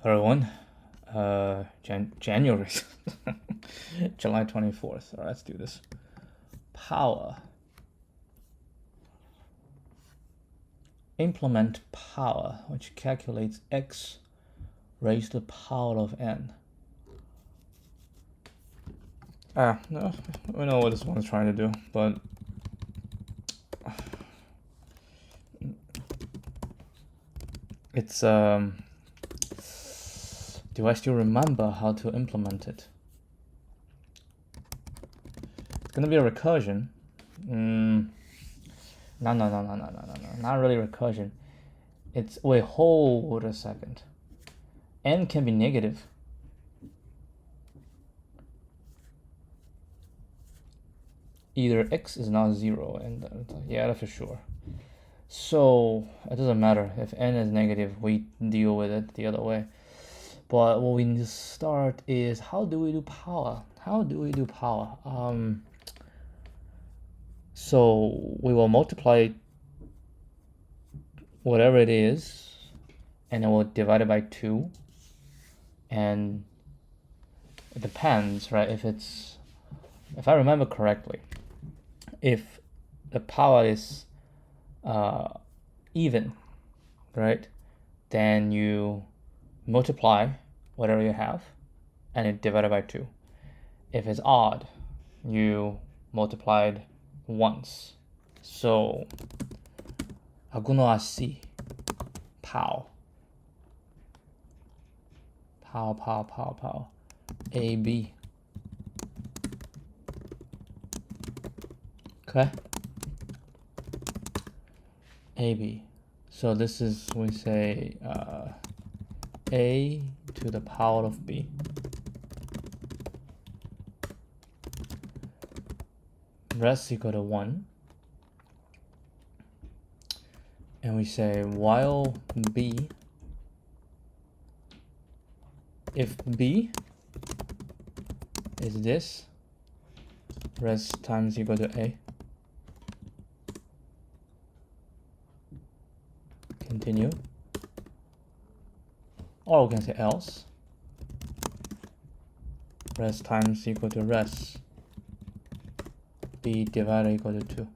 Everyone, January, July 24th. All right, let's do this. Power. Implement power, which calculates x raised to the power of n. No, we know what this one's trying to do, but it's do I still remember how to implement it? It's gonna be a recursion. No, not really recursion. It's, wait, hold a second. N can be negative. Either x is not 0, and yeah, that's for sure. So it doesn't matter if n is negative, we deal with it the other way. But what we need to start is, how do we do power? So we will multiply whatever it is, and then we'll divide it by 2. And it depends, right? If I remember correctly, if the power is even, right, then you multiply whatever you have and it divided by 2. If it's odd, you multiplied once. So 아구노아씨 pow AB. Okay, AB. So this is, we say a to the power of b. Rest equal to 1. And we say while b, if b is this, rest times equal to a. Continue. Or we can say else. Rest times equal to rest. B divided equal to 2.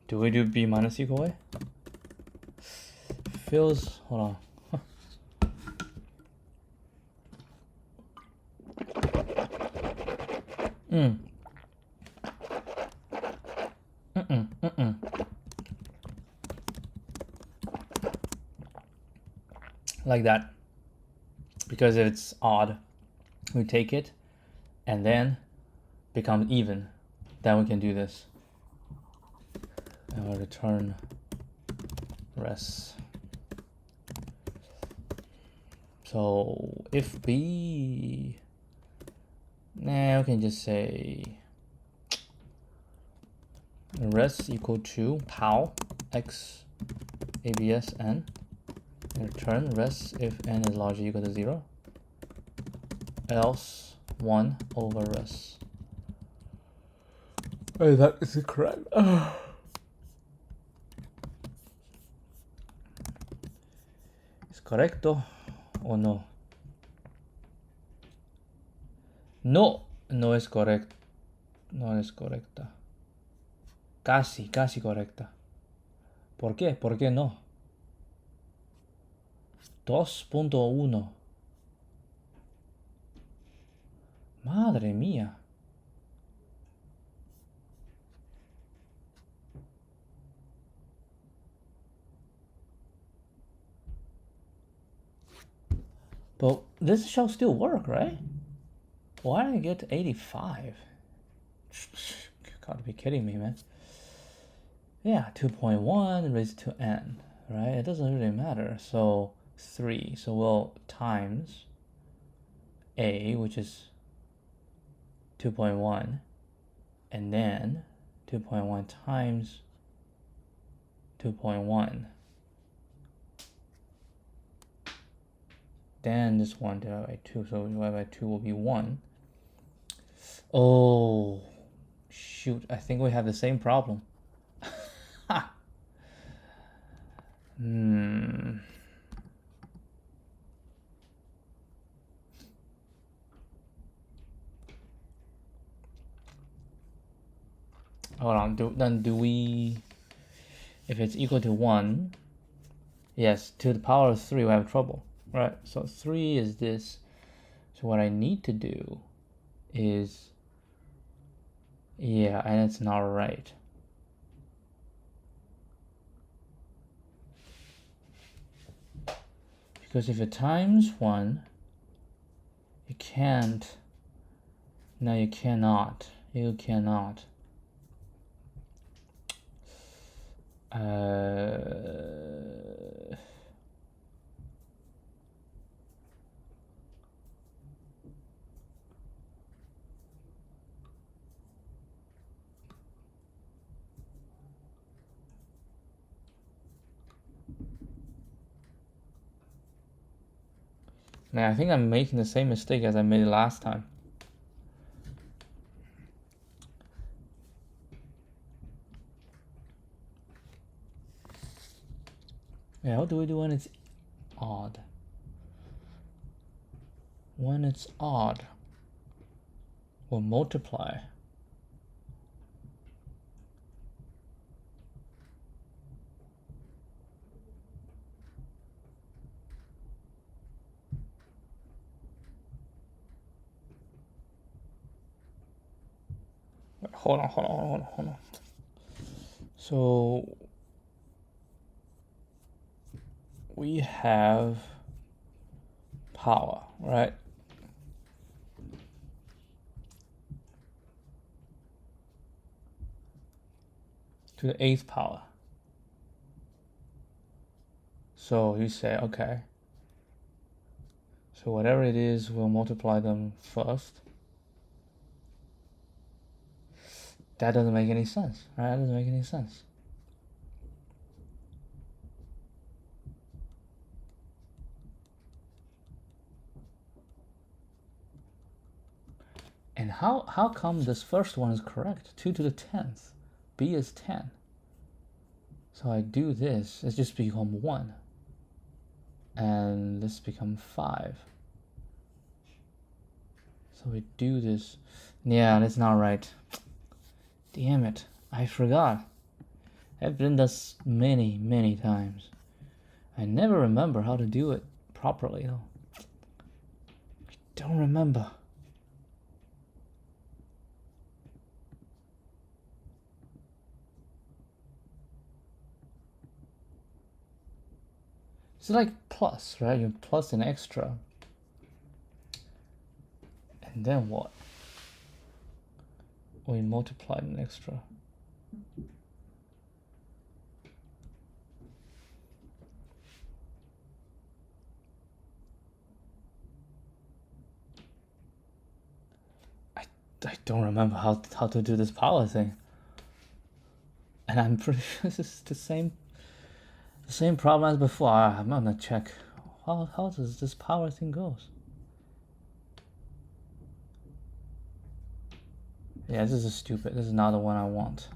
Do we do b minus equal way? Feels, hold on. Like that. Because if it's odd, we take it and then becomes even. Then we can do this. And we'll return rest. So if b, we can just say rest equal to pow x abs n, and return rest if n is larger equal to 0, else 1 over rest. Oh, that is correct. ¿Es correcto o no? No es correcto. No es correcta. Casi correcta. ¿Por qué? ¿Por qué no? 2.1. Madre mía. But this shall still work, right? Why did I get 85? Gotta be kidding me, man. Yeah, 2.1 raised to n, right? It doesn't really matter. So 3. So we'll times a, which is 2.1, and then 2.1 times 2.1. then this one divided by 2. So divided by 2 will be 1. Oh, shoot. I think we have the same problem. Hold on. Do we... If it's equal to 1... Yes, to the power of 3 we have trouble. Right? So 3 is this. So what I need to do is... Yeah, and it's not right. Because if it times 1, you can't. No, you cannot. You cannot. Now, I think I'm making the same mistake as I made last time. Yeah, what do we do when it's odd? When it's odd, we'll multiply. Hold on. So we have power, right? To the 8th power. So you say, okay. So whatever it is, we'll multiply them first. That doesn't make any sense, right? That doesn't make any sense. And how come this first one is correct? 2 to the 10th. B is 10. So I do this, it's just become 1. And this become 5. So we do this. Yeah, that's not right. Damn it, I forgot. I've done this many, many times. I never remember how to do it properly, though. I don't remember. It's like plus, right? You plus an extra. And then what? We multiply an extra. I don't remember how to do this power thing. And I'm pretty sure this is the same problem as before. I'm gonna check. How does this power thing goes? Yeah, this is stupid. This is not the one I want.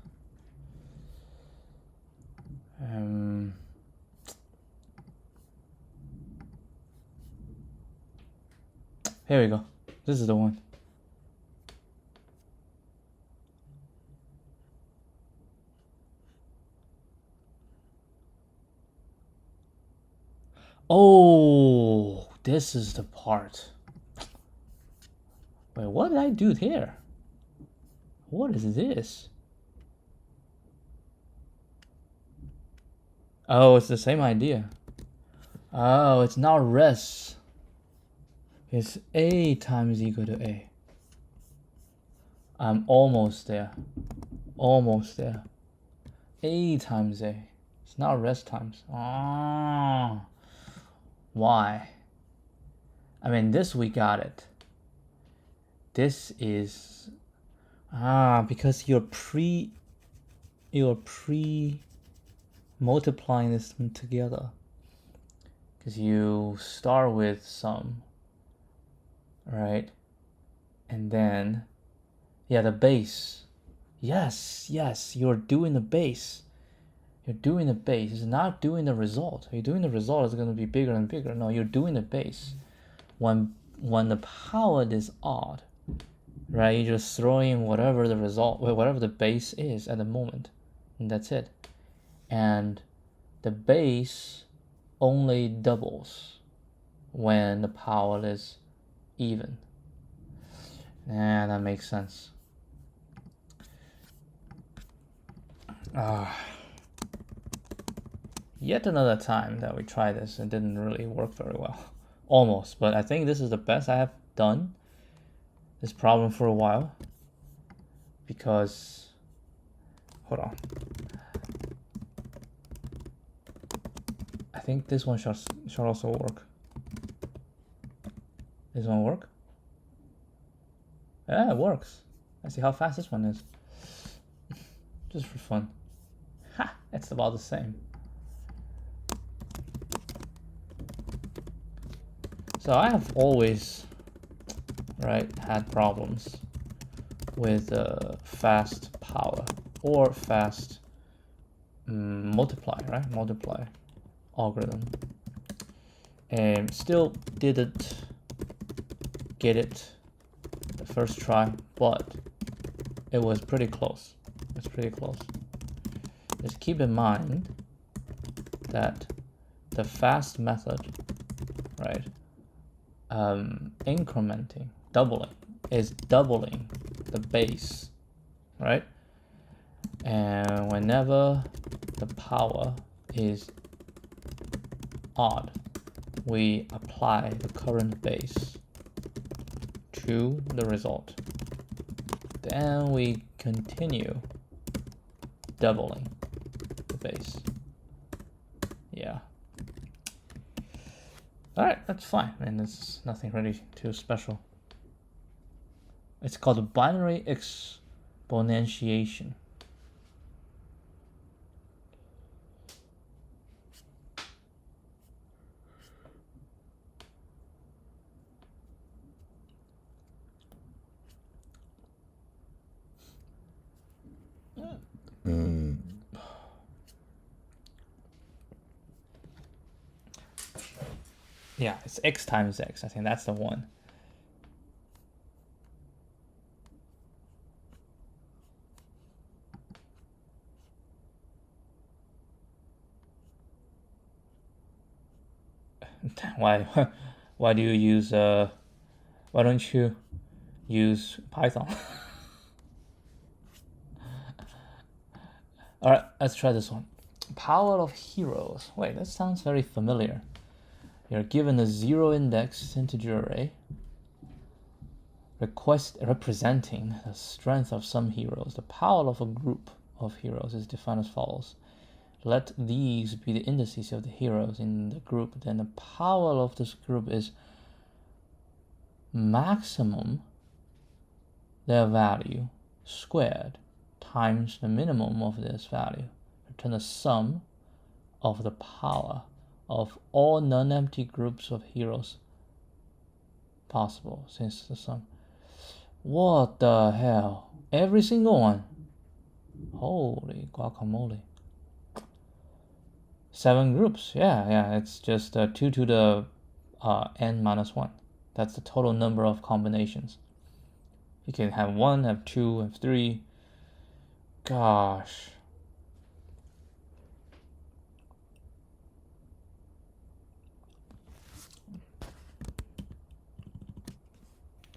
Here we go. This is the one. Oh, this is the part. Wait, what did I do there? What is this? Oh, it's the same idea. Oh, it's not res. It's A times equal to A. I'm almost there. Almost there. A times A. It's not res times. Ah. Why? I mean, this we got it. This is because you're pre multiplying this together. because you start with sum, right? And then, yeah, the base. Yes, you're doing the base. You're doing the base. It's not doing the result. You're doing the result, it's going to be bigger and bigger. No, you're doing the base. When the power is odd, right? You're just throwing whatever the result, whatever the base is at the moment, and that's it. And the base only doubles when the power is even. And that makes sense. Yet another time that we tried this and didn't really work very well. Almost, but I think this is the best I have done this problem for a while. Because, hold on. I think this one should also work. This one work? Yeah, it works. Let's see how fast this one is. Just for fun. Ha! It's about the same. So I have always, right, had problems with fast power or fast multiply, right? Multiply algorithm. And still didn't get it the first try, but it was pretty close. It's pretty close. Just keep in mind that the fast method, right, incrementing, doubling, is doubling the base, right? And whenever the power is odd, we apply the current base to the result. Then we continue doubling the base. Yeah. Alright, that's fine. I mean, there's nothing really too special. It's called binary exponentiation. Yeah, it's x times x. I think that's the one. Why do you use why don't you use Python? All right, let's try this one. Power of heroes. Wait, that sounds very familiar. You're given a zero index integer array representing the strength of some heroes. The power of a group of heroes is defined as follows. Let these be the indices of the heroes in the group. Then the power of this group is maximum their value squared times the minimum of this value. Return the sum of the power of all non-empty groups of heroes possible, since the sum. What the hell? Every single one. Holy guacamole. 7 groups. Yeah, it's just 2 to the n minus 1. That's the total number of combinations. You can have 1, have 2, have 3. Gosh.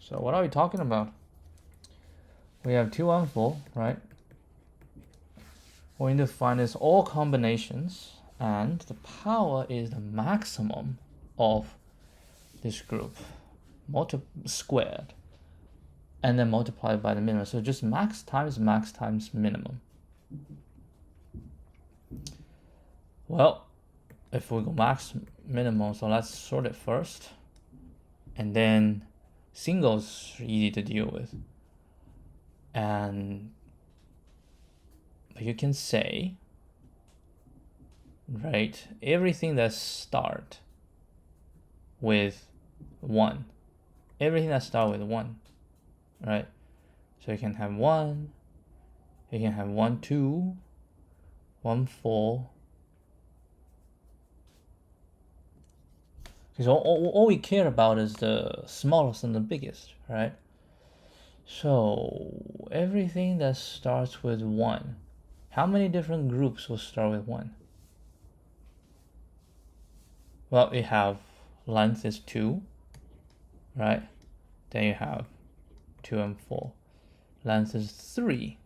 So what are we talking about? We have 2 and 4, right? We need to find is all combinations, and the power is the maximum of this group squared, and then multiplied by the minimum. So just max times minimum. Well, if we go max minimum, so let's sort it first, and then singles are easy to deal with. And you can say, right, everything that start with 1. Everything that starts with 1, right? So you can have 1, you can have 1, 2, 1, 4. Because all we care about is the smallest and the biggest, right? So everything that starts with 1, how many different groups will start with 1? Well, we have length is 2, right? Then you have 2 and 4. Length is 3,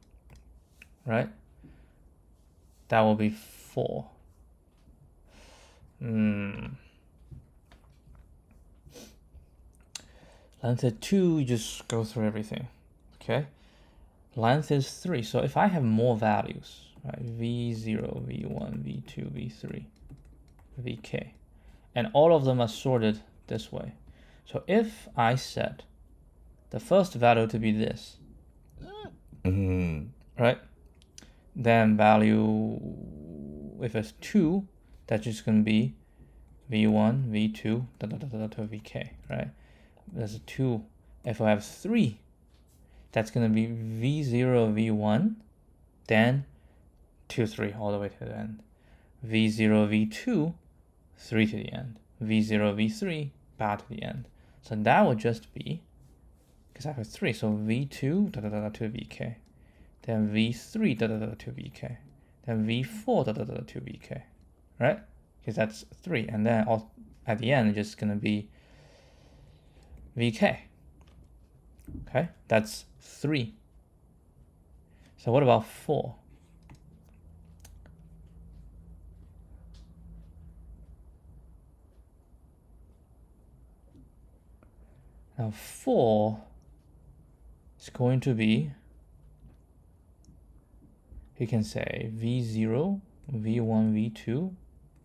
right? That will be 4. Length is 2, you just go through everything, okay? Length is 3, so if I have more values, right? V0, V1, V2, V3, Vk, and all of them are sorted this way. So if I set the first value to be this, right? Then value, if it's 2, that's just going to be V1, V2, to Vk, right? There's a 2. If I have 3, that's going to be V0, V1, then 2, 3, all the way to the end. V0, V2, 3 to the end. V0, V3, back to the end. So that would just be, because I have 3, so V2, to Vk. Then V3, to Vk. Then V4, to Vk. Right? Because that's 3. And then at the end, it's just going to be Vk. Okay? That's 3. So what about 4? Now 4 is going to be, you can say V0, V1, V2,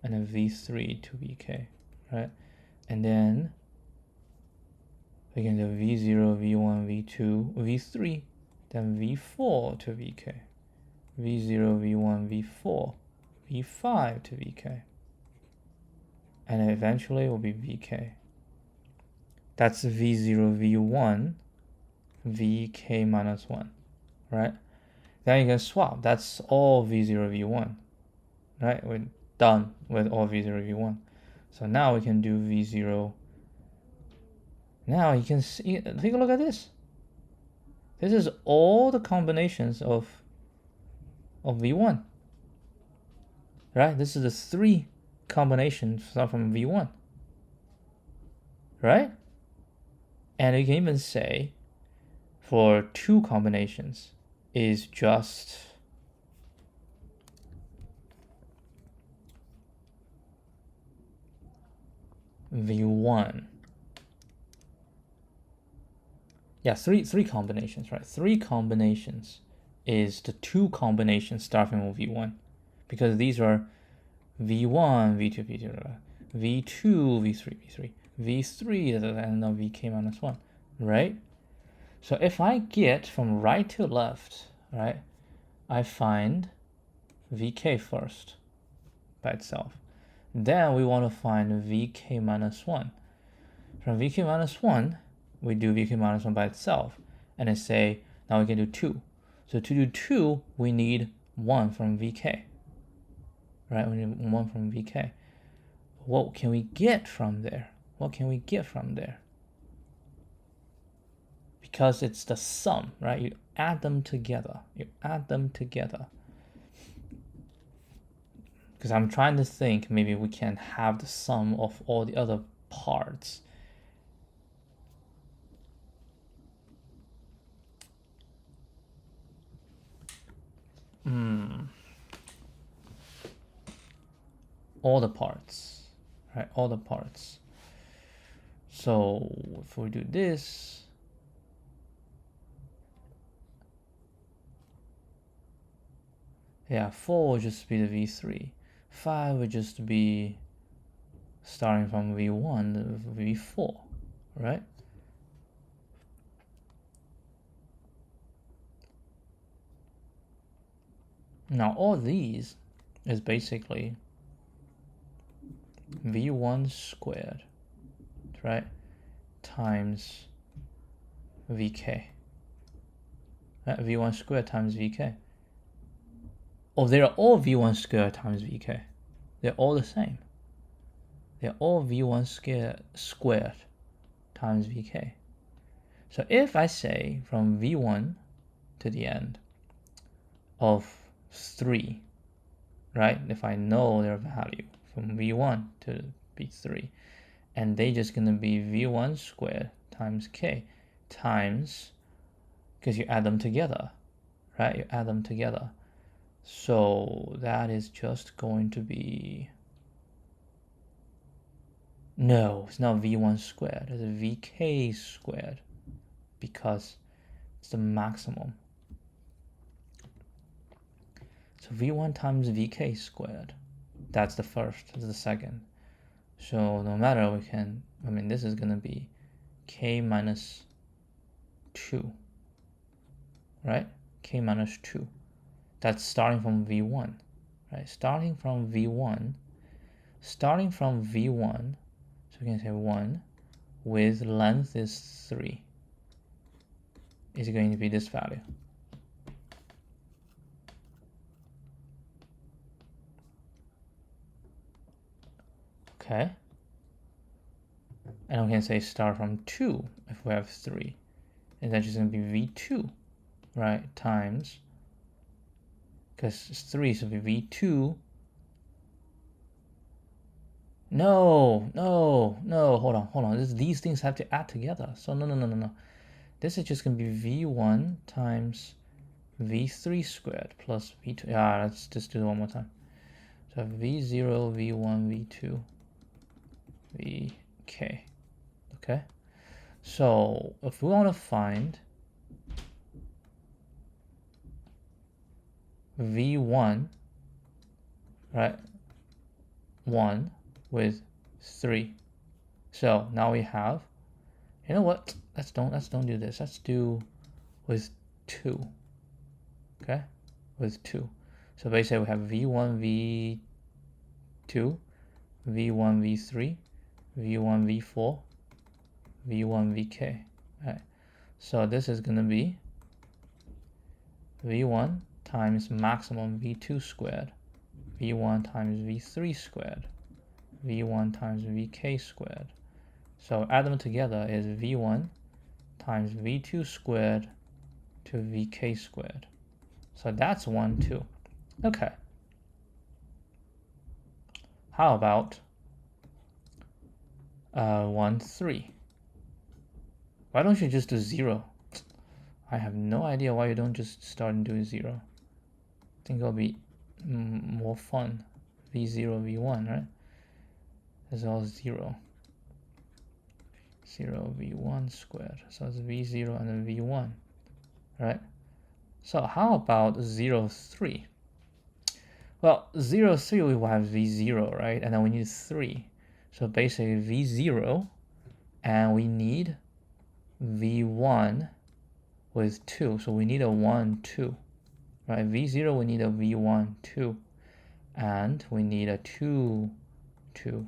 and then V3 to Vk, right? And then we can do V0, V1, V2, V3, then V4 to Vk, V0, V1, V4, V5 to Vk, and eventually it will be Vk. That's V0, V1, Vk minus 1, right? Then you can swap. That's all V0, V1, right? We're done with all V0, V1. So now we can do V0. Now you can see, take a look at this. This is all the combinations of V1, right? This is the 3 combinations start from V1, right? And you can even say for 2 combinations is just V1. Yeah, three combinations, right? 3 combinations is the 2 combinations starting with V1, because these are V1, V2, V2, V2, V3, V3, V3, and now Vk minus 1, right? So if I get from right to left, right, I find Vk first by itself. Then we want to find Vk minus 1. From Vk minus 1, we do Vk minus 1 by itself. And then say, now we can do 2. So to do 2, we need 1 from Vk. Right, we need 1 from Vk. What can we get from there? What can we get from there? Because it's the sum, right? You add them together. You add them together. Because I'm trying to think, maybe we can have the sum of all the other parts. All the parts, right? All the parts. So if we do this, yeah, 4 would just be the V3. 5 would just be starting from V1 to V4, right? Now all these is basically V1 squared right, times vk. v1 squared times vk. Oh, they're all v1 squared times vk. They're all the same. They're all v1 squared times vk. So if I say from v1 to the end of 3, right, if I know their value from v1 to v3, and they just gonna be v1 squared times k times, because you add them together, right, you add them together. So that is just going to be, no, it's not v1 squared, it's vk squared, because it's the maximum. So v1 times vk squared, that's the first, that's the second. So no matter, we can, I mean, this is going to be k minus 2, right? K minus 2. That's starting from v1, right? Starting from v1, so we can say 1 with length is 3 is going to be this value. Okay. And we can say start from 2 if we have 3. And that's just going to be v2, right, times, because it's 3, so it'll be v2. No, hold on. These things have to add together. So no. This is just going to be v1 times v3 squared plus v2. Yeah, let's just do it one more time. So v0, v1, v2, vk. Okay. So if we want to find v1, right, 1 with 3. So now we have, you know what? Let's don't do this. Let's do with 2. Okay, with 2. So basically we have v1, v2, v1, v3, v1, v4, v1, vk. Right. So this is going to be v1 times maximum v2 squared, v1 times v3 squared, v1 times vk squared. So add them together is v1 times v2 squared to vk squared. So that's 1, 2. Okay. How about 1, 3? Why don't you just do 0? I have no idea why you don't just start and do 0. I think it'll be more fun. v0, v1, right? It's all 0. 0, v1 squared. So it's v0 and then v1, right? So how about 0, 3? Well, 0, 3 we will have v0, right? And then we need 3. So basically v0, and we need v1 with 2. So we need a 1, 2, right? v0, we need a v1, 2. And we need a 2, 2.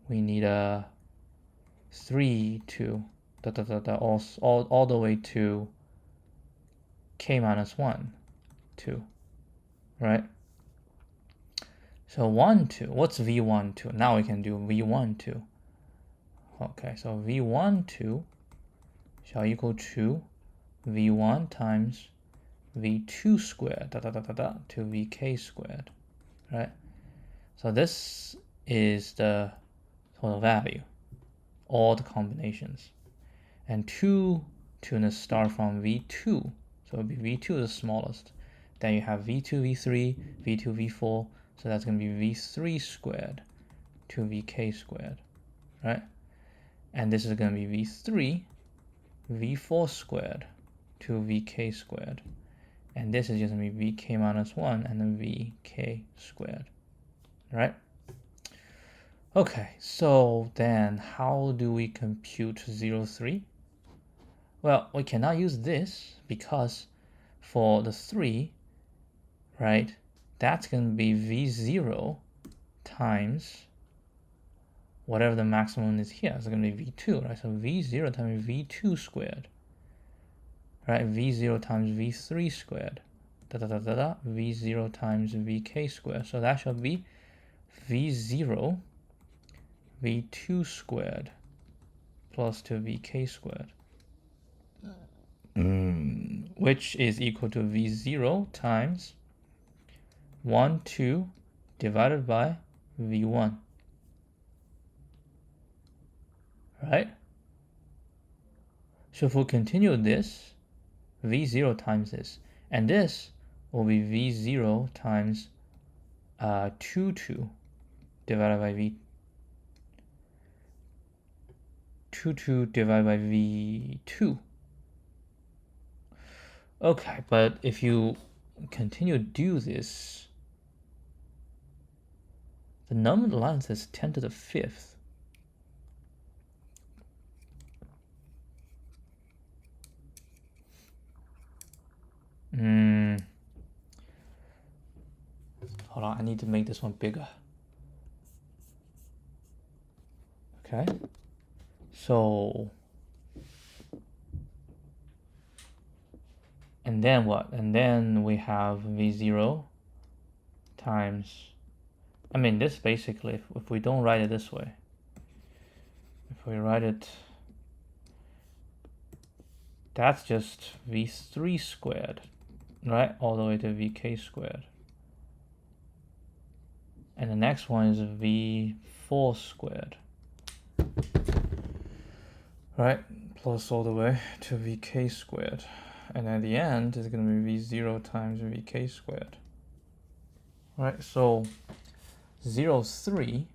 We need a 3, 2, all the way to k minus 1, 2, right? So 1, 2, what's v1, 2? Now we can do v1, 2. Okay, so v1, 2 shall equal to v1 times v2 squared, to vk squared, right? So this is the total value, all the combinations. And 2 to start from v2, so it'll be v2 is the smallest. Then you have v2, v3, v2, v4, so that's going to be v3 squared to vk squared, right? And this is going to be v3, v4 squared to vk squared. And this is just going to be vk minus 1 and then vk squared, right? Okay, so then how do we compute 0, 3? Well, we cannot use this because for the 3, right, that's going to be v0 times whatever the maximum is here. It's going to be v2, right? So v0 times v2 squared, right? v0 times v3 squared, v0 times vk squared. So that should be v0 v2 squared plus 2vk squared, which is equal to v0 times 1, 2 divided by v1, right? So if we continue this, v0 times this, and this will be v0 times 2 divided by v2 divided by v2. Okay, but if you continue to do this, the number of lines is 10 to the 5th. Hold on, I need to make this one bigger. Okay, so, and then what? And then we have v0 times, I mean, this basically, if we don't write it this way, if we write it, that's just v3 squared, right? All the way to vk squared. And the next one is v4 squared, right? Plus all the way to vk squared. And at the end is going to be v0 times vk squared, right? So 0, 3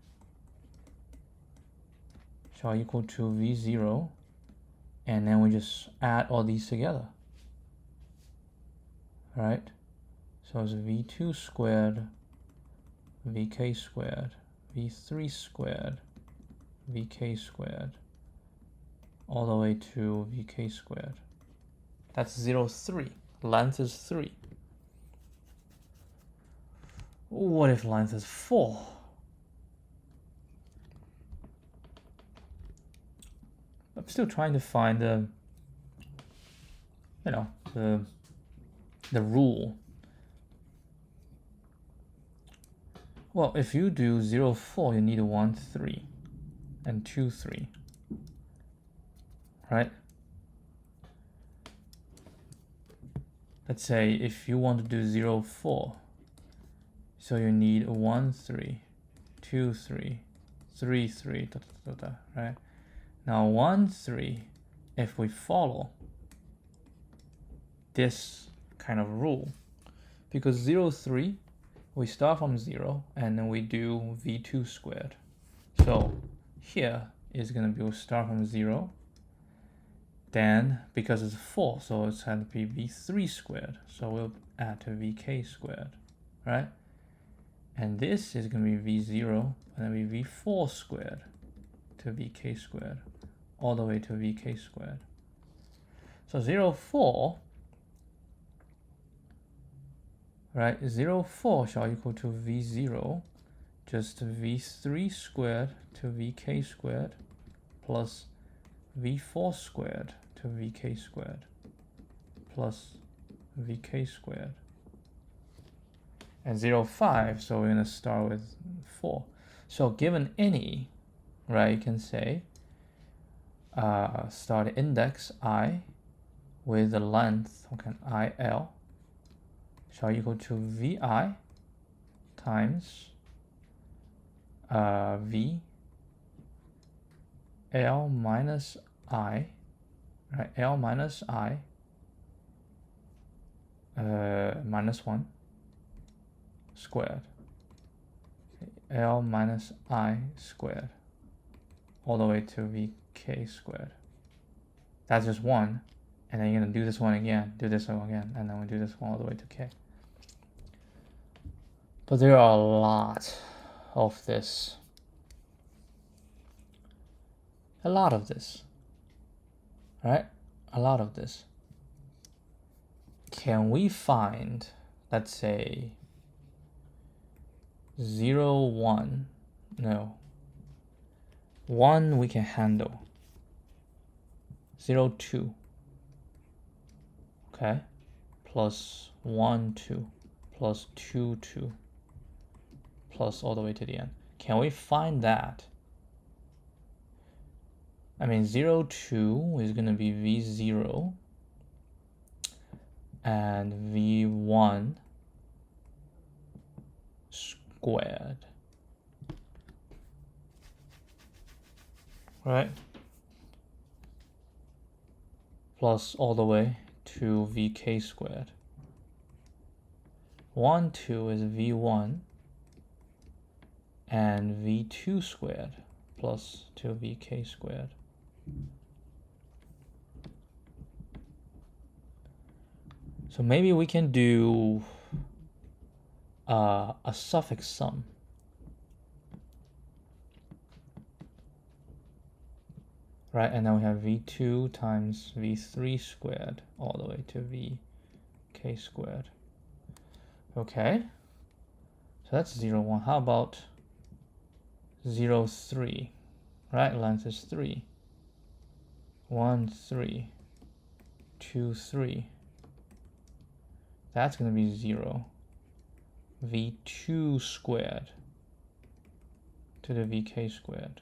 shall equal to v0, and then we just add all these together, right? So it's v2 squared, vk squared, v3 squared, vk squared, all the way to vk squared. That's 0, 3. Length is 3. What if length is 4? I'm still trying to find the, you know, the rule. Well, if you do 0, 4, you need 1, 3 and 2, 3, right? Let's say if you want to do 0, 4, so you need 1, 3, 2, 3, 3, 3, right? Now 1, 3, if we follow this kind of rule, because 0, 3, we start from 0 and then we do v2 squared. So here is going to be, we'll start from 0. Then, because it's 4, so it's going to be v3 squared. So we'll add to vk squared, right? And this is going to be v0, and then be v4 squared to vk squared, all the way to vk squared. So 0, 4, right? 0, 4 shall equal to v0, just v3 squared to vk squared, plus v4 squared to vk squared, plus vk squared. And 0, 5, so we're going to start with 4. So given any, right, you can say start index I with the length, okay, il, shall equal to vi times v l minus I, right, l minus I minus 1 squared, l minus I squared, all the way to vk squared. That's just 1, and then you're going to do this one again, do this one again, and then we do this one all the way to k. But there are a lot of this. A lot of this, right? A lot of this. Can we find, let's say, 0, 1, no, 1 we can handle. 0, 2. Okay. Plus 1, 2. Plus 2, 2. Plus all the way to the end. Can we find that? I mean, 0, 2 is going to be V0 and V1 squared. Right? Plus all the way to VK squared. 1, 2 is V1 and V2 squared plus 2VK squared. So maybe we can do a suffix sum. Right, and then we have V2 times V3 squared all the way to VK squared. Okay, so that's 0, 1. How about 0, 3? Right, length is 3. 1, 3. 2, 3. That's going to be 0. V2 squared to the VK squared.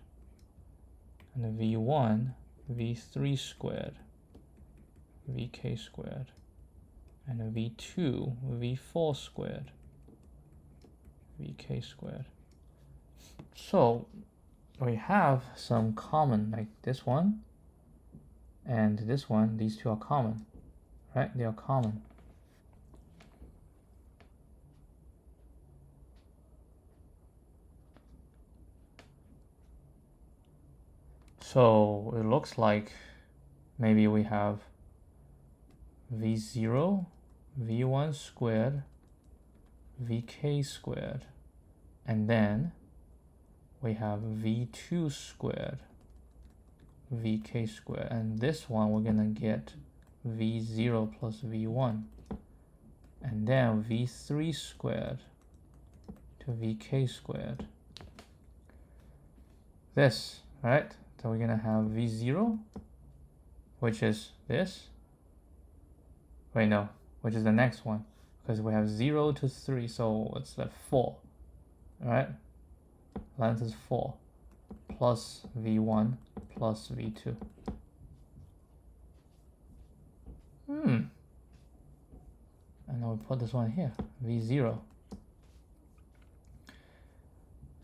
And the V1, V3 squared, VK squared. And the V2, V4 squared, VK squared. So we have some common, like this one and this one. These two are common, right? They are common. So it looks like maybe we have V0, V1 squared, VK squared, and then we have V2 squared, VK squared, and this one we're gonna get V0 plus V1, and then V3 squared to VK squared. This, right? So we're gonna have V0, which is this. Wait, no, which is the next one, because we have 0 to 3, so it's like 4, right? Length is 4, plus V1 plus V2. And then we put this one here, V0.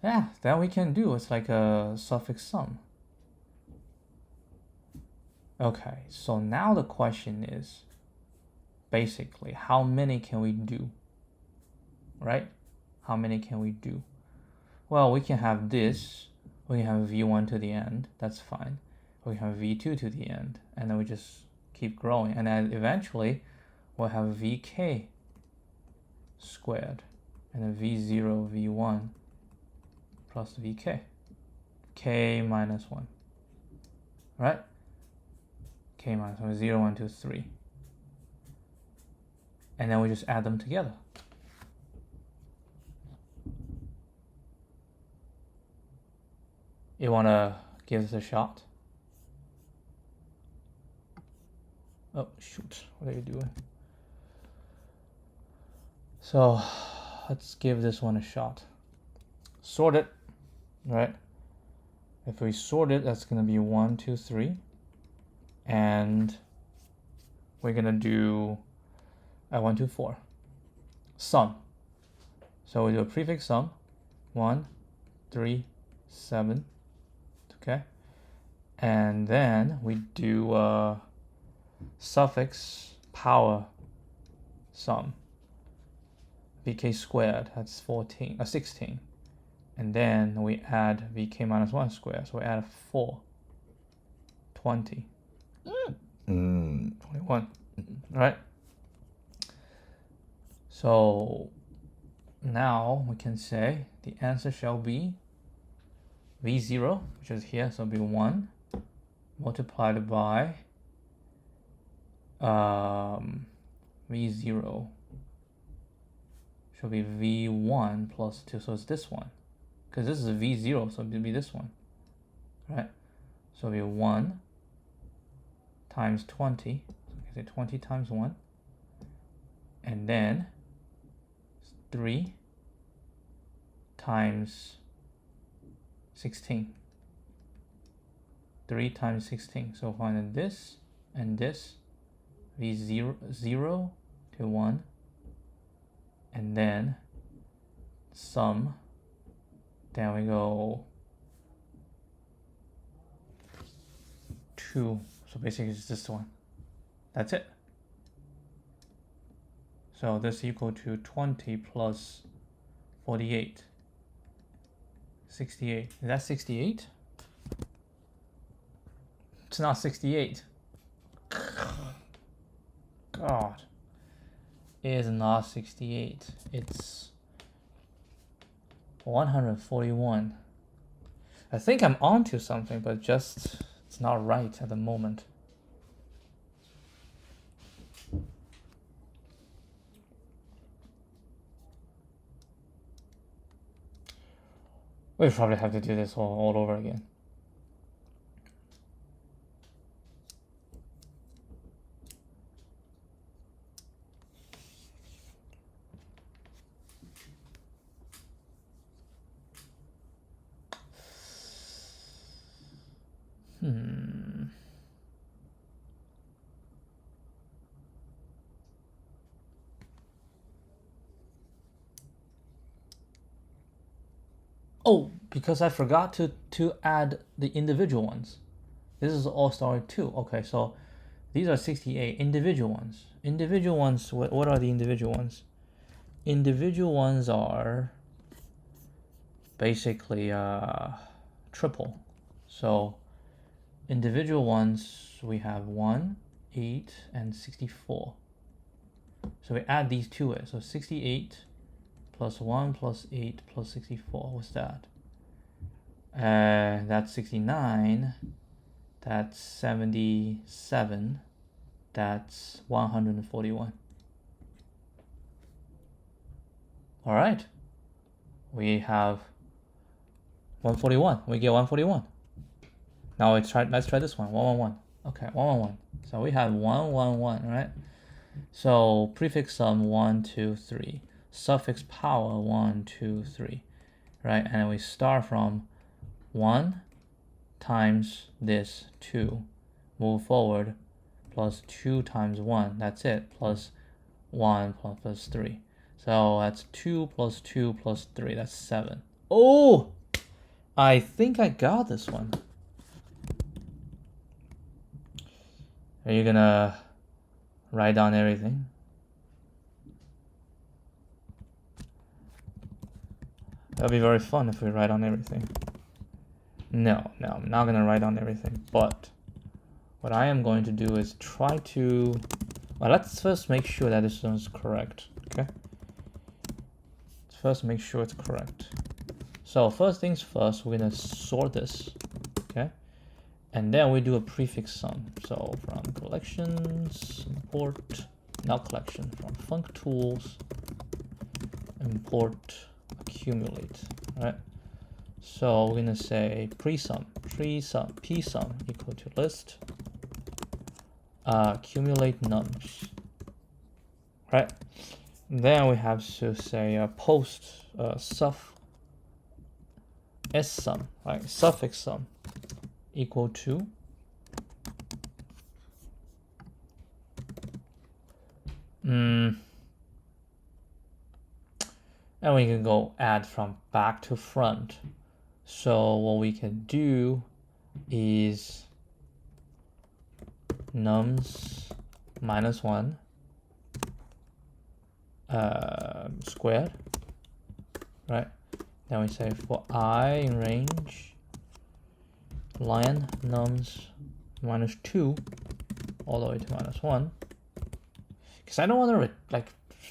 Yeah, that we can do. It's like a suffix sum. Okay, so now the question is, basically, how many can we do? Right? How many can we do? Well, we can have this. We can have V1 to the end. That's fine. We have V2 to the end. And then we just keep growing. And then eventually, we'll have VK squared. And then V0, V1 plus VK. K minus 1. Right? K minus 1, 0, 1, 2, 3. And then we just add them together. You want to give this a shot? Oh, shoot. What are you doing? So, let's give this one a shot. Sort it, right? If we sort it, that's going to be 1, 2, 3. And we're going to do 1, 2, 4. Sum. So we do a prefix sum. 1, 3, 7. Okay. And then we do suffix power sum. VK squared, that's 16. And then we add VK minus 1 squared. So we add 4. 20. 21. Right? So now we can say the answer shall be V0, which is here, so it'll be 1 multiplied by V0 should be V1 plus 2, so it's this one. Because this is a V0, so it'll be this one. right? So it'll be 1 times 20, so I say 20 times 1, and then 3 times 16. 3 times 16. So find this and this be 0 to 1, and then sum. Then we go 2. So basically it's this one. That's it. So this equal to 20 plus 48. 68. Is that 68? It's not 68. God. It is not 68. It's 141. I think I'm onto something, but just it's not right at the moment. We probably have to do this all over again. Oh, because I forgot to add the individual ones. This is all started 2. Okay, so these are 68 individual ones. Individual ones, what are the individual ones? Individual ones are basically triple. So individual ones, we have 1, 8, and 64. So we add these to it. So 68 plus 1 plus 8 plus 64. What's that? That's 69. That's 77. That's 141. All right. We have 141. We get 141. Now let's try this one. 111. Okay, 111. So we have 111, right? So prefix sum 1, 2, 3. Suffix power 1, 2, 3. Right? And we start from 1 times this 2. Move forward plus 2 times 1. That's it. Plus 1 plus 3. So that's 2 plus 2 plus 3. That's 7. Oh! I think I got this one. Are you gonna write down everything? That'll be very fun if we write down everything. No, I'm not gonna write down everything, but what I am going to do is try to, well, let's first make sure that this one is correct, okay? Let's first make sure it's correct. So first things first, we're gonna sort this, okay? And then we do a prefix sum. So from collections, import, not collection, from func tools, import accumulate, right? So we're gonna say presum psum equal to list accumulate nums, right? Then we have to say post sum, right? Suffix sum equal to and we can go add from back to front. So what we can do is nums minus 1 squared, right? Then we say for I in range len nums minus 2 all the way to minus 1, because I don't want to like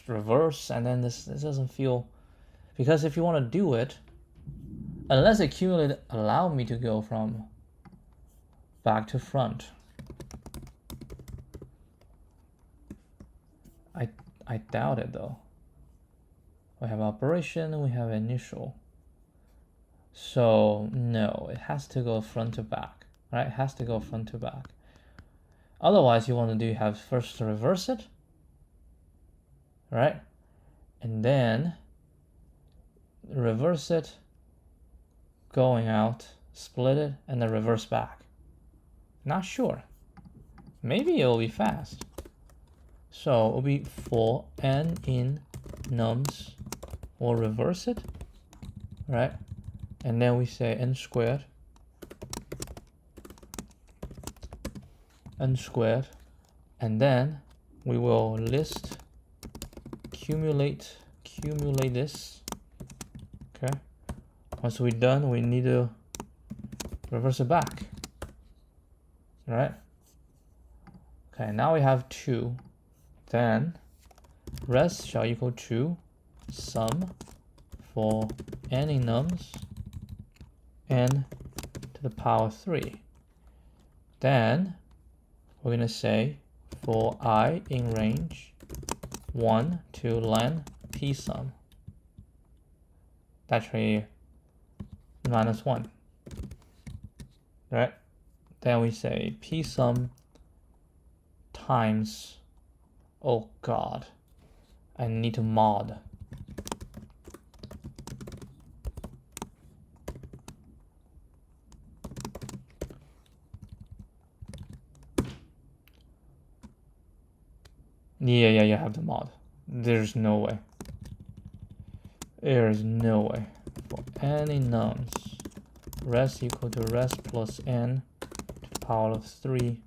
reverse, and then this doesn't feel, because if you want to do it, unless accumulate allow me to go from back to front, I doubt it though. We have operation, we have initial. So no, it has to go front to back, right? It has to go front to back. Otherwise, you want to do have first to reverse it, right? And then reverse it, going out, split it, and then reverse back. Not sure. Maybe it'll be fast. So it'll be for n in nums, we'll reverse it, right? And then we say n squared, and then we will list accumulate this. Okay. Once we're done, we need to reverse it back. All right. Okay, now we have 2. Then res shall equal to sum for n in nums, n to the power 3. Then we're going to say for I in range 1 to len p sum. Actually, -1. Right? Then we say p sum times, oh god, I need to mod. Yeah, you have to mod. There's no way. There is no way. For any nums, res equal to res plus n to the power of 3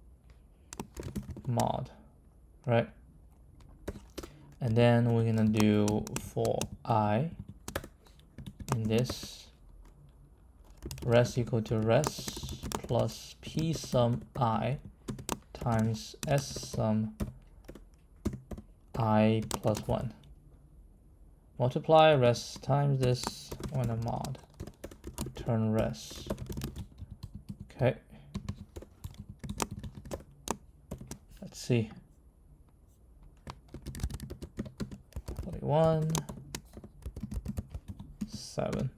mod, right? And then we're gonna do for I in this res equal to res plus p sum I times s sum I plus 1. Multiply res times this on a mod. Return res. Okay. Let's see. 41, 7.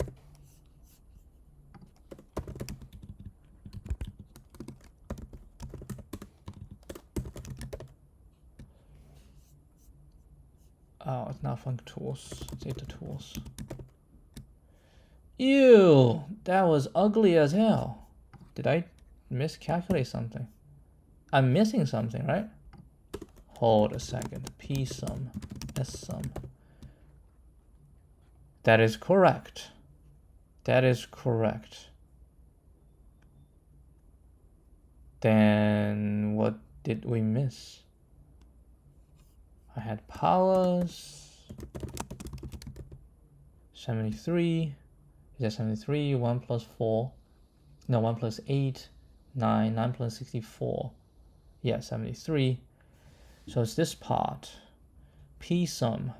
Oh, it's not func tools. Let's hit the tools. Ew, that was ugly as hell. Did I miscalculate something? I'm missing something, right? Hold a second. P sum, S sum. That is correct. That is correct. Then what did we miss? I had powers. 73. Is that 73? 1 plus 4. No, 1 plus 8. 9. 9 plus 64. Yeah, 73. So it's this part. P sum.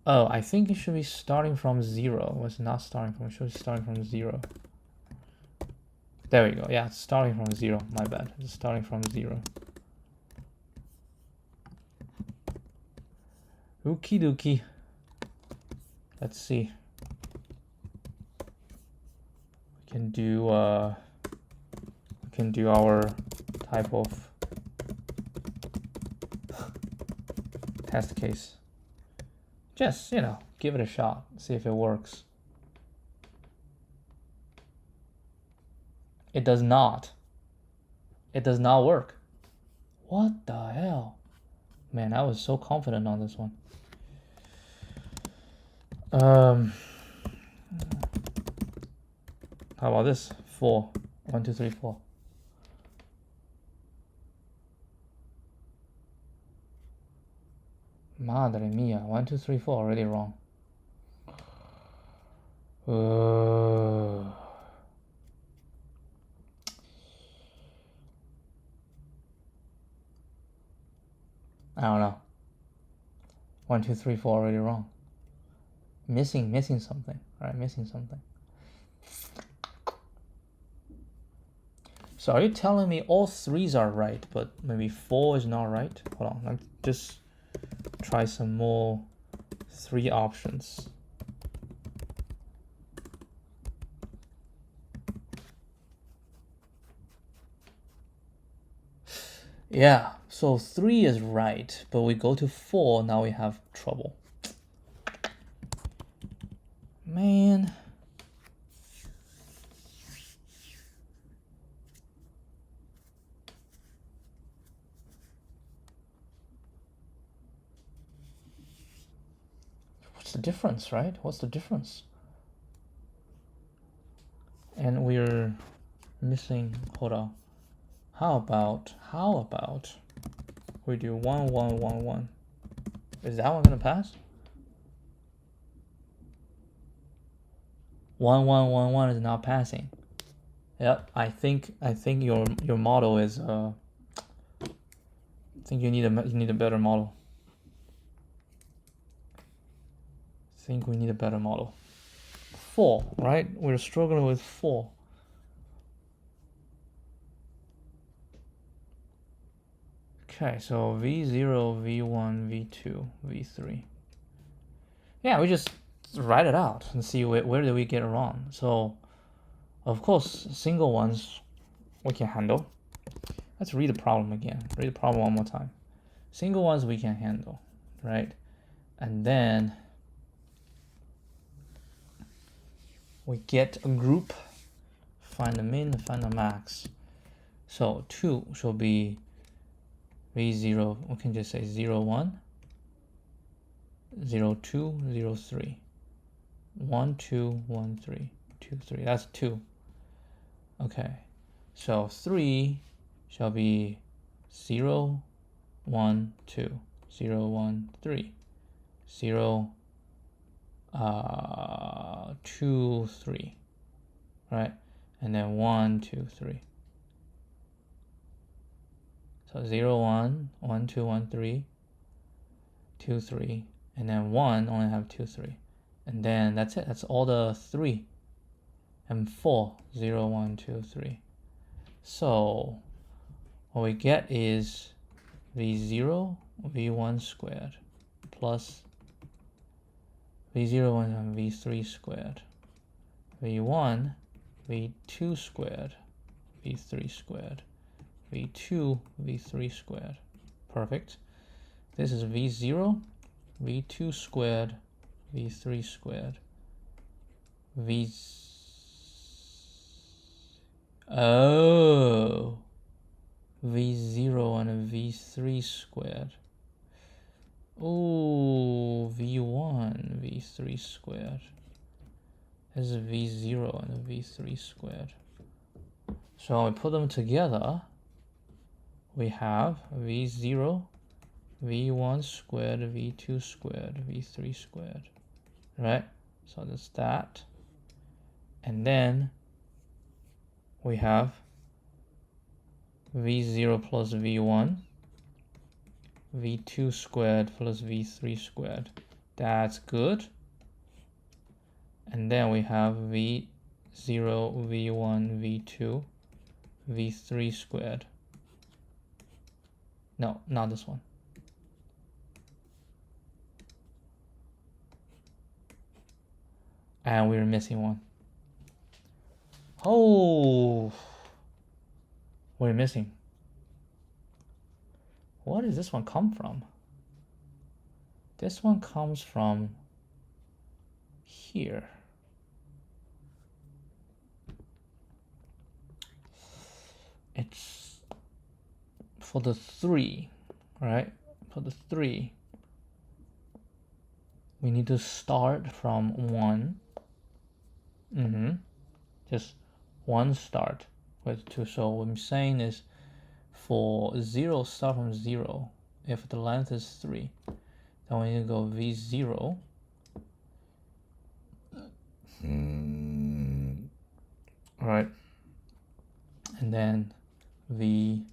Oh, I think it should be starting from 0. It's not starting from, it should be starting from 0. There we go. Yeah, it's starting from 0. My bad. It's starting from 0. Okie dokie. Let's see. We can do our type of test case. Just, you know, give it a shot, see if it works. It does not. It does not work. What the hell? Man, I was so confident on this one. How about this? 4. 1, 2, 3, 4. Madre mia. 1, 2, 3, 4. Already wrong. I don't know. 1, 2, 3, 4. Already wrong. Missing something. All right, missing something. So are you telling me all 3s are right, but maybe 4 is not right? Hold on, let's just try some more 3 options. Yeah, so 3 is right, but we go to 4, now we have trouble. Man. What's the difference, right? What's the difference? And we're missing, hold on. How about we do 1, 1, 1, 1. Is that one gonna pass? 1, 1, 1, 1 is not passing. Yep, I think your model is I think you need a better model. I think we need a better model. 4, right? We're struggling with 4. Okay, so V0, V1, V2, V3. Yeah, we just write it out and see where did we get it wrong. So, of course, single ones we can handle. Let's read the problem again. Read the problem one more time. Single ones we can handle, right? And then we get a group, find the min, find the max. So 2 should be V0, we can just say 0, 1, 0, 2, 0, 3. 1, 2, 1, 3, 2, 3. That's 2. Okay. So 3 shall be 0, 1, 2, 0, 1, 3, 0, 2, 3, right? And then 1, 2, 3. So 0, 1, 1, 2, 1, 3, 2, 3, and then 1 only have 2, 3. And then that's it. That's all the 3. And 4, 0, 1, 2, 3. So what we get is V0, V1 squared plus V0 and V3 squared, V1, V2 squared, V3 squared, V2, V3 squared. Perfect. This is V0, V2 squared, V3 squared, Oh, V0 and V3 squared. Oh, V1, V3 squared. This is V0 and V3 squared. So when we put them together, we have V0, V1 squared, V2 squared, V3 squared, right? So that's that. And then we have V0 plus V1, V2 squared plus V3 squared. That's good. And then we have V0, V1, V2, V3 squared. No, not this one. And we're missing one. Oh, we're missing. Where does this one come from? This one comes from here. It's for the 3, right? For the 3, we need to start from 1. Just 1 start with 2. So what I'm saying is for 0, start from 0. If the length is 3, then we need to go V0. Right. And then V1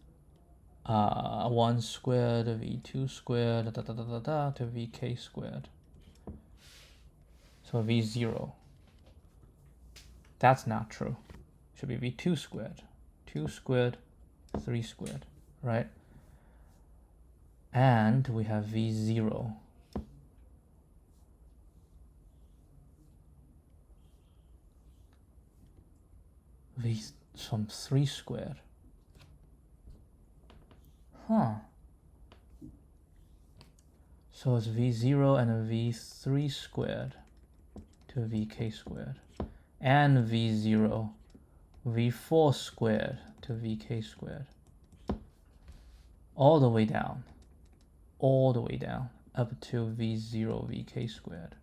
squared, V2 squared, to VK squared. So V0. That's not true. Should be V2 squared. 2 squared, 3 squared, right? And we have V0. Some 3 squared. So it's v0 and a v3 squared to vk squared, and v0, v4 squared to vk squared, all the way down, up to v0 vk squared.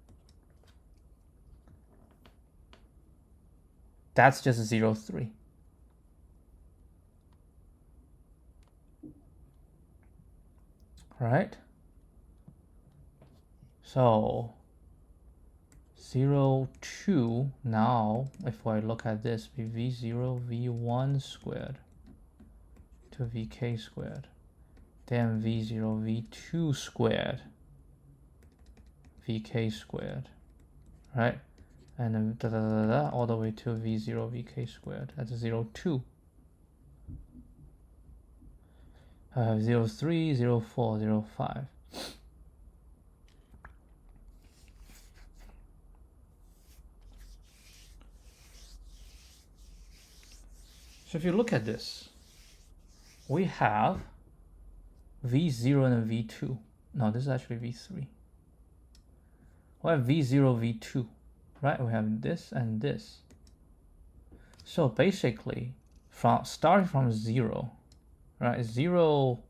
That's just 0, 3. Right? So 0, 2, now if I look at this, be v0 v1 squared to vk squared, then v0 v2 squared vk squared, right? And then all the way to v0 vk squared. That's 0, 2. I have 0, 3, 0, 4, 0, 5. So if you look at this, we have v0 and v2. No, this is actually v3. We have v0, v2, right? We have this and this. So basically, starting from 0, right? 0,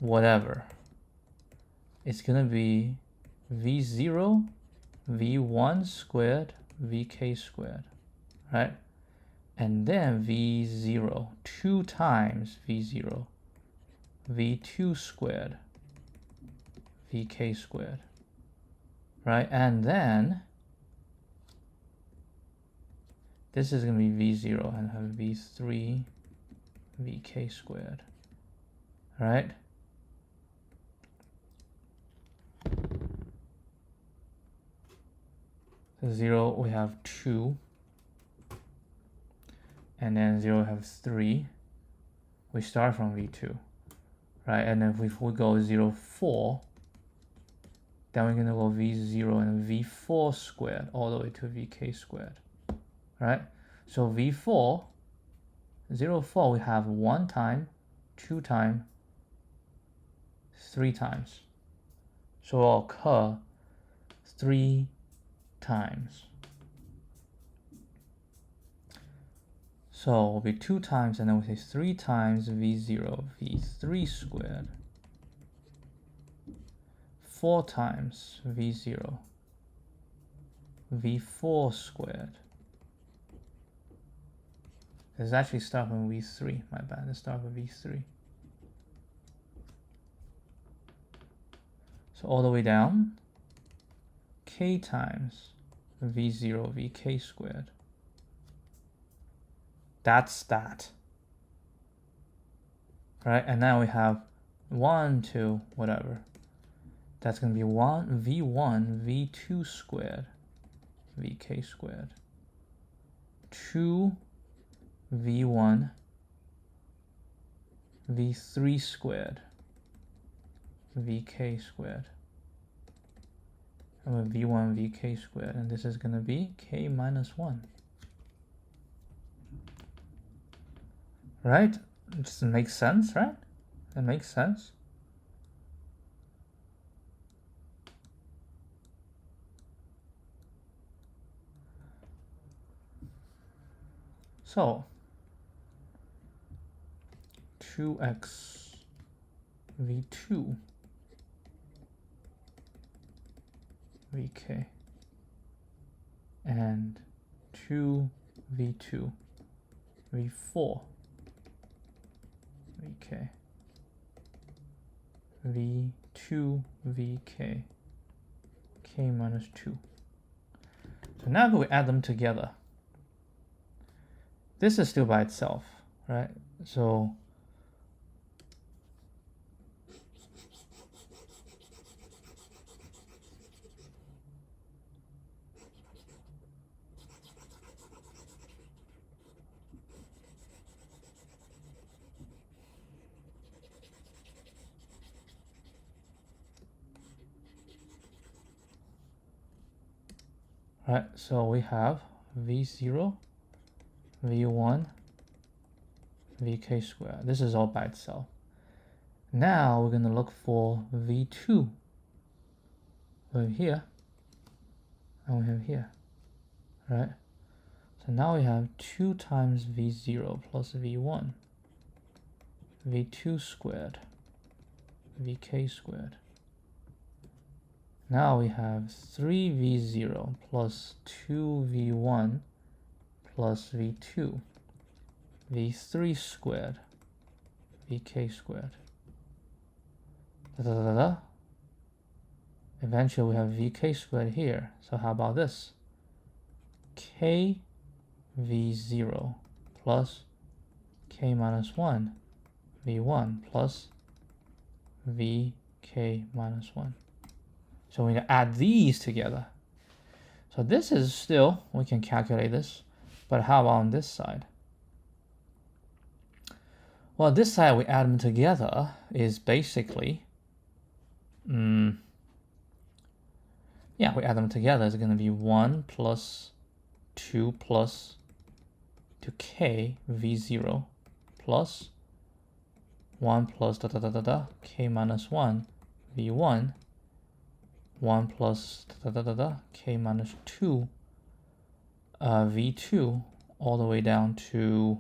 whatever, it's gonna be v0, v1 squared, vk squared, right? And then v0, 2 times v0, v2 squared, vk squared, right? And then this is going to be v0 and have v3 vk squared, right? So 0 we have 2, and then 0 we have 3. We start from v2, right? And then if we go 0, 4, then we're going to go v0 and v4 squared all the way to vk squared, right? So v4, 0, 4, we have 1 time, 2 times, 3 times. So it will occur 3 times. So it will be 2 times, and then we say 3 times v0, v3 squared, 4 times v0, v4 squared. Let's actually start with v3, my bad. Let's start with v3. So all the way down, k times v0, vk squared. That's that. Right? And now we have 1, 2, whatever. That's going to be v1, v2 squared, vk squared. 2 v1, v3 squared, vk squared. And v1, vk squared. And this is going to be k minus 1. Right? It just makes sense, right? It makes sense. So 2x v2 vk and 2 v2 v4 vk v2 vk k minus 2. So now that we add them together, this is still by itself, right? So right, so we have v0, v1, vk squared. This is all by itself. Now we're gonna look for v2. We have here, and we have here, right? So now we have 2 times v0 plus v1, v2 squared, vk squared. Now we have 3v0 plus 2v1 plus v2, v3 squared, vk squared. Eventually we have vk squared here. So how about this? K v0 plus k minus 1 v1 plus vk minus 1. So we add these together. So this is still, we can calculate this, but how about on this side? Well, this side we add them together is basically, yeah, we add them together is going to be 1 plus 2 plus 2k v0 plus 1 plus k minus 1 v1, 1 plus k minus 2 v2, all the way down to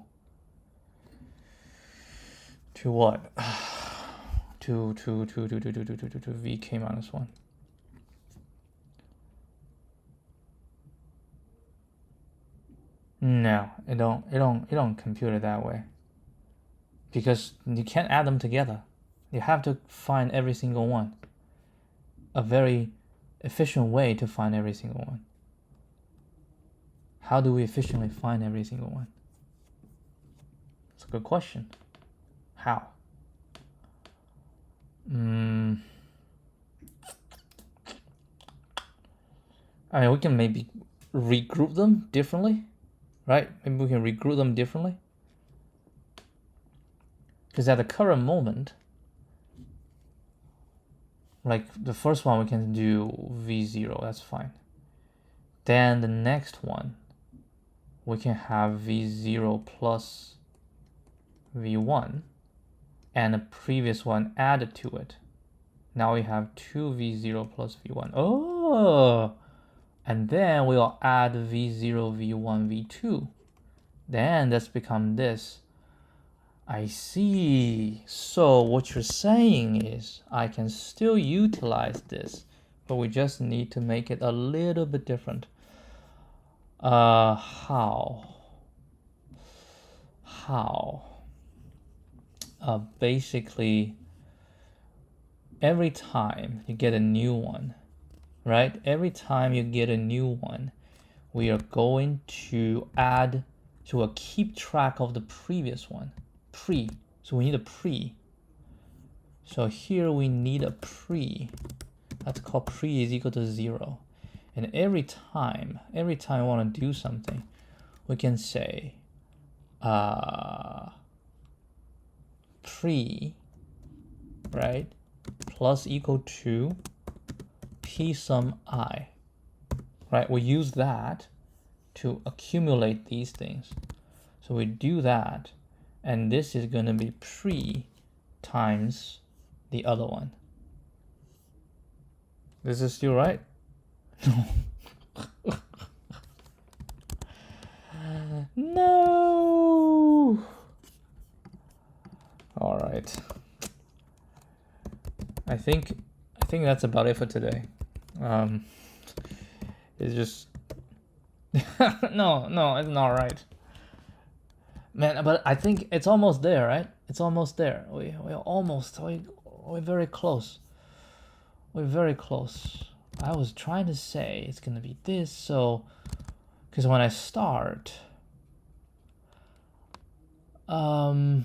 what? to vk minus 1. No, it don't compute it that way. Because you can't add them together. You have to find every single one. A very efficient way to find every single one. How do we efficiently find every single one? It's a good question. How? I mean, we can maybe regroup them differently, right? Maybe we can regroup them differently. Because at the current moment, like the first one, we can do v0, that's fine. Then the next one, we can have v0 plus v1, and the previous one added to it. Now we have 2v0 plus v1. Oh! And then we'll add v0, v1, v2. Then that's become this. I see. So what you're saying is I can still utilize this, but we just need to make it a little bit different. How? Basically, every time you get a new one, right? Every time you get a new one, we are going to add, so we'll keep track of the previous one. Pre. So we need a pre. So here we need a pre. That's called pre is equal to 0. And every time we want to do something, we can say pre, right, plus equal to p sum I, right? We use that to accumulate these things. So we do that, and this is going to be pre times the other one. This is still right? No. All right. I think that's about it for today. It's just no, it's not right, man. But I think it's almost there, right? It's almost there. We're very close. We're very close. I was trying to say it's gonna be this, so because when I start, I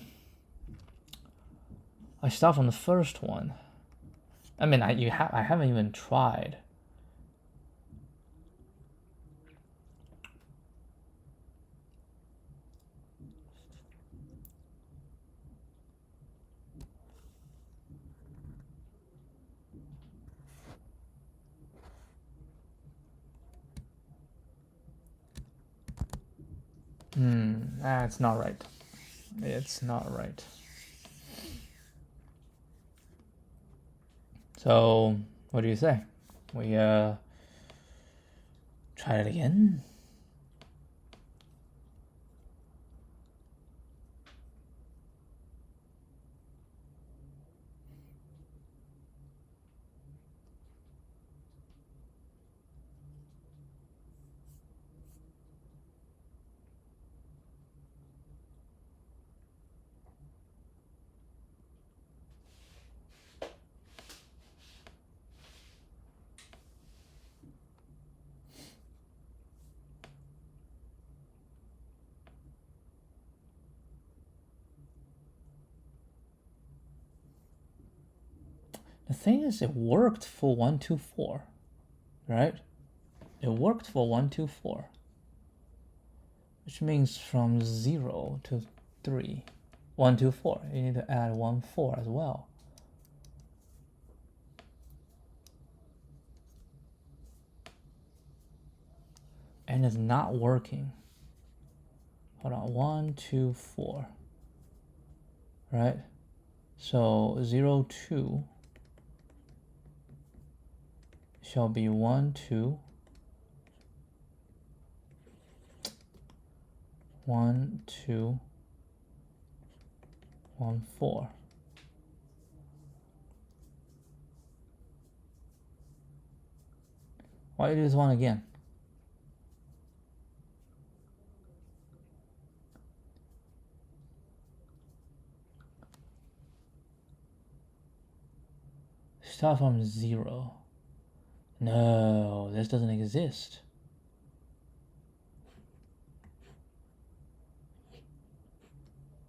start from the first one. I mean, I haven't even tried. It's not right. It's not right. So what do you say? We try it again? The thing is, it worked for 1, 2, 4, right? It worked for 1, 2, 4, which means from 0 to 3, 1, 2, 4. You need to add 1, 4 as well. And it's not working. Hold on, 1, 2, 4, right? So 0, 2 shall be 1, 2, 1, 2, 1, 4. Why do this one again? Start from 0. No, this doesn't exist.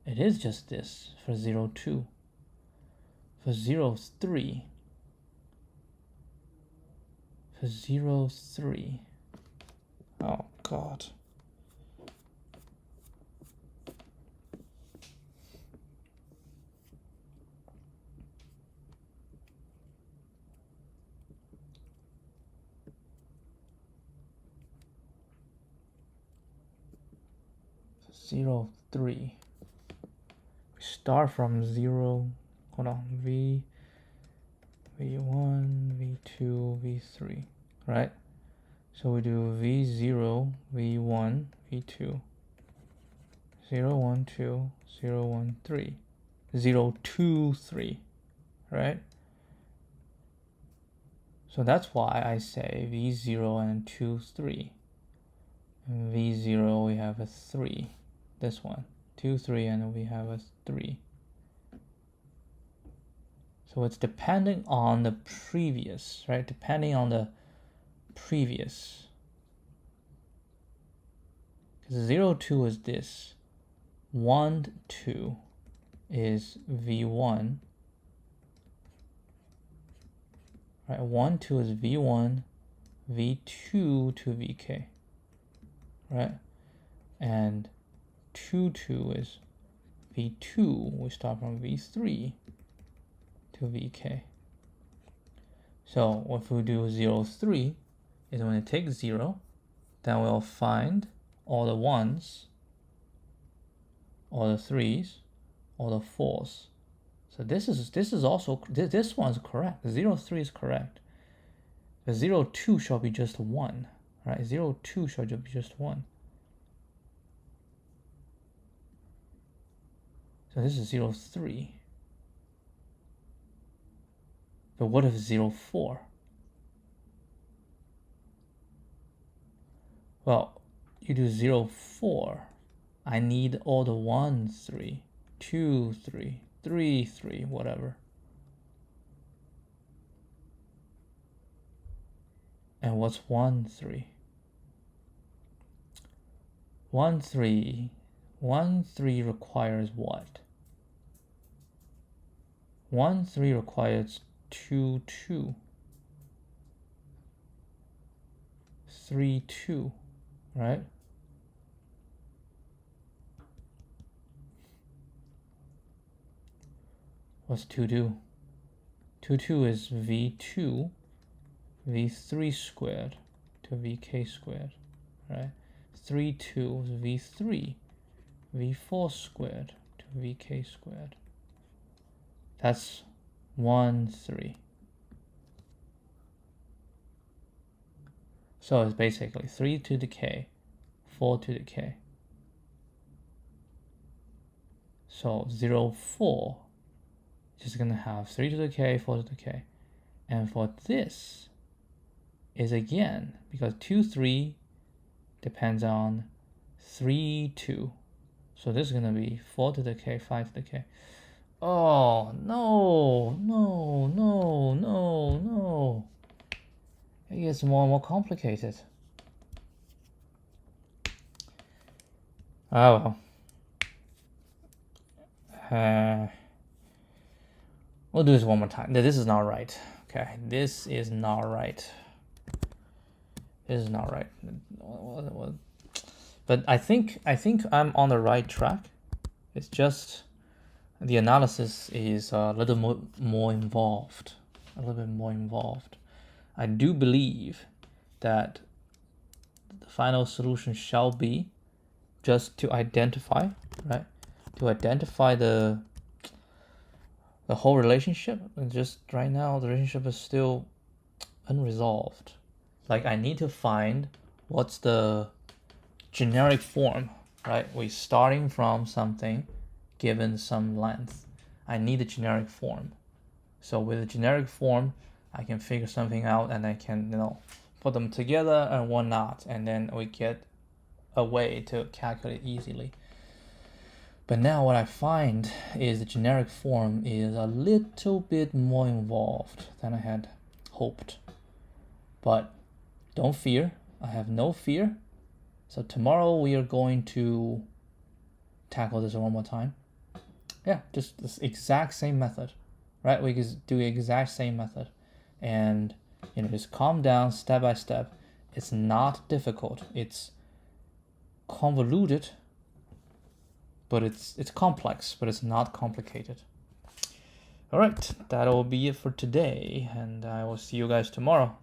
It is just this for 0, 2. For 0, 3. For 0, 3. Oh, God. For 0, 3. We start from 0. Hold on. V1, V2, V3. Right? So we do V0, V1, V2. 0, 1, 2, 0, 1, 3. 0, 2, 3. Right? So that's why I say V0 and 2, 3. And V0 we have a 3. This one. 2, 3, and we have a 3. So it's depending on the previous, right? Depending on the previous. Because 0, 2 is this. 1, 2 is V1. Right? 1, 2 is V1, V2 to VK. Right? And 2, 2 is V2. We start from V3 to VK. So if we do 0, 3, is when it takes 0, then we'll find all the 1s, all the 3s, all the 4s. So this is also, this one's correct. 0, 3 is correct. The 0, 2 shall be just 1, right? 0, 2 shall be just 1. So this is 0, 3. But what if 0, 4? Well, you do 0, 4. I need all the 1, 3, 2, 3, 3, 3, whatever. And what's 1, 3? 1, 3. 1, 3 requires what? 1, 3 requires 2, 2. 3, 2, right? What's 2 do? 2, 2 is V2, V3 squared to VK squared, right? 3, 2 is V3, V4 squared to VK squared. That's 1, 3. So it's basically 3 to the k, 4 to the k. So 0, 4, just gonna have 3 to the k, 4 to the k. And for this is again, because 2, 3 depends on 3, 2. So this is gonna be 4 to the k, 5 to the k. Oh, no, no, no, no, no. It gets more and more complicated. Oh well. We'll do this one more time. This is not right. Okay, this is not right. This is not right. But I think I'm on the right track. It's just the analysis is a little more involved. A little bit more involved. I do believe that the final solution shall be just to identify, right? To identify the whole relationship. And just right now, the relationship is still unresolved. Like I need to find what's the generic form, right? We're starting from something given some length. I need a generic form. So with a generic form, I can figure something out and I can, put them together and whatnot, and then we get a way to calculate easily. But now what I find is the generic form is a little bit more involved than I had hoped. But don't fear, I have no fear. So tomorrow we are going to tackle this one more time. Yeah, just this exact same method, right? We can do the exact same method. And, just calm down step by step. It's not difficult. It's convoluted, but it's complex, but it's not complicated. All right, that'll be it for today, and I will see you guys tomorrow.